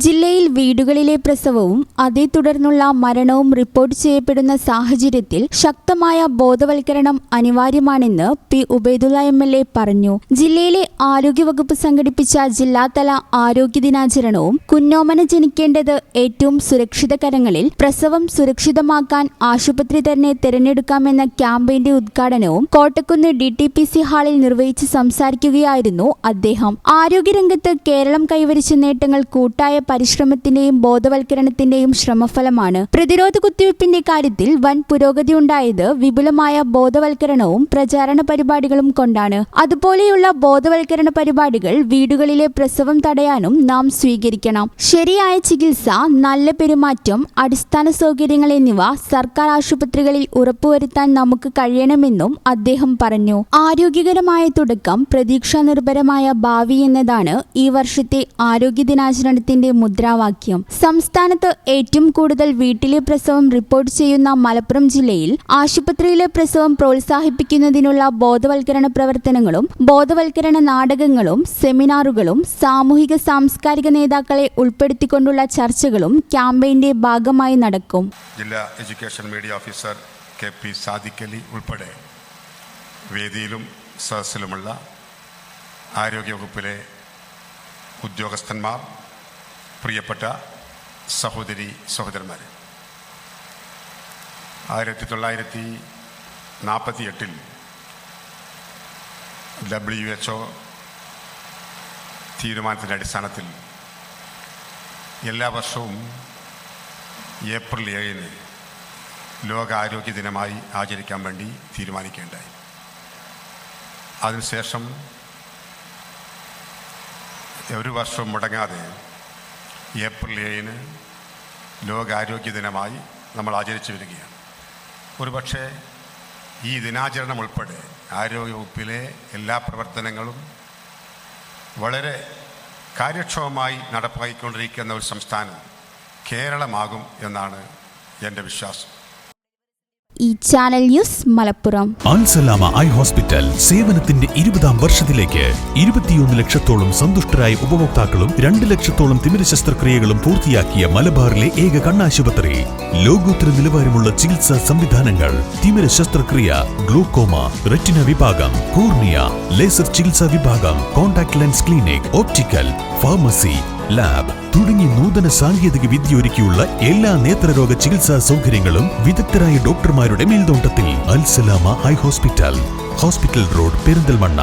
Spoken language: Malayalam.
ജില്ലയിൽ വീടുകളിലെ പ്രസവവും അതേ തുടർന്നുള്ള മരണവും റിപ്പോർട്ട് ചെയ്യപ്പെടുന്ന സാഹചര്യത്തിൽ ശക്തമായ ബോധവൽക്കരണം അനിവാര്യമാണെന്ന് പി ഉബൈദുള്ള എം.എൽ.എ. പറഞ്ഞു. ജില്ലയിലെ ആരോഗ്യവകുപ്പ് സംഘടിപ്പിച്ച ജില്ലാതല ആരോഗ്യ ദിനാചരണവും കുഞ്ഞോമന ജനിക്കേണ്ടത് ഏറ്റവും സുരക്ഷിത കരങ്ങളിൽ പ്രസവം സുരക്ഷിതമാക്കാൻ ആശുപത്രി തന്നെ തിരഞ്ഞെടുക്കാമെന്ന ക്യാമ്പയിന്റെ ഉദ്ഘാടനവും കോട്ടക്കുന്ന് DTPC ഹാളിൽ നിർവഹിച്ച് സംസാരിക്കുകയായിരുന്നു അദ്ദേഹം. ആരോഗ്യരംഗത്ത് കേരളം കൈവരിച്ച നേട്ടങ്ങൾ കൂട്ടായ പരിശ്രമത്തിന്റെയും ബോധവൽക്കരണത്തിന്റെയും ശ്രമഫലമാണ്. പ്രതിരോധ കുത്തിവയ്പ്പിന്റെ കാര്യത്തിൽ വൻ പുരോഗതി ഉണ്ടായത് വിപുലമായ ബോധവൽക്കരണവും പ്രചാരണ പരിപാടികളും കൊണ്ടാണ്. അതുപോലെയുള്ള ബോധവൽക്കരണ പരിപാടികൾ വീടുകളിലെ പ്രസവം തടയാനും നാം സ്വീകരിക്കണം. ശരിയായ ചികിത്സ, നല്ല പെരുമാറ്റം, അടിസ്ഥാന സൗകര്യങ്ങൾ എന്നിവ സർക്കാർ ആശുപത്രികളിൽ ഉറപ്പുവരുത്താൻ നമുക്ക് കഴിയണമെന്നും അദ്ദേഹം പറഞ്ഞു. ആരോഗ്യകരമായ തുടക്കം, പ്രതീക്ഷാനിർഭരമായ ഭാവി എന്നതാണ് ഈ വർഷത്തെ ആരോഗ്യ ദിനാചരണത്തിന്റെ മുദ്രാവാക്യം. സംസ്ഥാനത്ത് ഏറ്റവും കൂടുതൽ വീട്ടിലെ പ്രസവം റിപ്പോർട്ട് ചെയ്യുന്ന മലപ്പുറം ജില്ലയിൽ ആശുപത്രിയിലെ പ്രസവം പ്രോത്സാഹിപ്പിക്കുന്നതിനുള്ള ബോധവൽക്കരണ പ്രവർത്തനങ്ങളും ബോധവൽക്കരണ നാടകങ്ങളും സെമിനാറുകളും സാമൂഹിക സാംസ്കാരിക നേതാക്കളെ ഉൾപ്പെടുത്തിക്കൊണ്ടുള്ള ചർച്ചകളും ക്യാമ്പയിന്റെ ഭാഗമായി നടക്കും. ജില്ലാ education media officer KP Sadiq Ali ഉൾപ്പെടെ വേദിയിലും സദസ്സിലുമുള്ള ആരോഗ്യവകുപ്പിലെ ഉദ്യോഗസ്ഥന്മാർ, പ്രിയപ്പെട്ട സഹോദരി സഹോദരന്മാരെ, 1948 WHO തീരുമാനത്തിൻ്റെ അടിസ്ഥാനത്തിൽ എല്ലാ വർഷവും ഏപ്രിൽ 7 ലോകാരോഗ്യ ദിനമായി ആചരിക്കാൻ വേണ്ടി തീരുമാനിക്കുകയുണ്ടായി. അതിനുശേഷം ഒരു വർഷം മുടങ്ങാതെ ഏപ്രിൽ 7 ലോകാരോഗ്യ ദിനമായി നമ്മൾ ആചരിച്ചു വരികയാണ്. ഒരുപക്ഷെ ഈ ദിനാചരണം ഉൾപ്പെടെ ആരോഗ്യവകുപ്പിലെ എല്ലാ പ്രവർത്തനങ്ങളും വളരെ കാര്യക്ഷമമായി നടപ്പാക്കിക്കൊണ്ടിരിക്കുന്ന ഒരു സംസ്ഥാനം കേരളമാകും എന്നാണ് എൻ്റെ വിശ്വാസം. ഈ channel news Malappuram. Al Salama eye hospital സേവനത്തിന്റെ 20ാം വർഷത്തിലേക്ക് 21 ലക്ഷത്തോളം സന്തുഷ്ടരായ ഉപഭോക്താക്കളും 2 ലക്ഷത്തോളം തിമിര ശസ്ത്രക്രിയകളും പൂർത്തിയാക്കിയ മലബാറിലെ ഏക കണ്ണാശുപത്രി. ലോകോത്തര നിലവാരമുള്ള ചികിത്സാ സംവിധാനങ്ങൾ, തിമിര ശസ്ത്രക്രിയ, ഗ്ലൂക്കോമ, റെറ്റിന വിഭാഗം, കോർണിയ, ലേസർ ചികിത്സാ വിഭാഗം, contact lens clinic, optical, pharmacy, lab തുടങ്ങി നൂതന സാങ്കേതിക വിദ്യ ഒരുക്കിയുള്ള എല്ലാ നേത്രരോഗ ചികിത്സാ സൗകര്യങ്ങളും വിദഗ്ധരായ ഡോക്ടർമാരുടെ മേൽനോട്ടത്തിൽ. Al Salama eye hospital, hospital road, Perinthalmanna.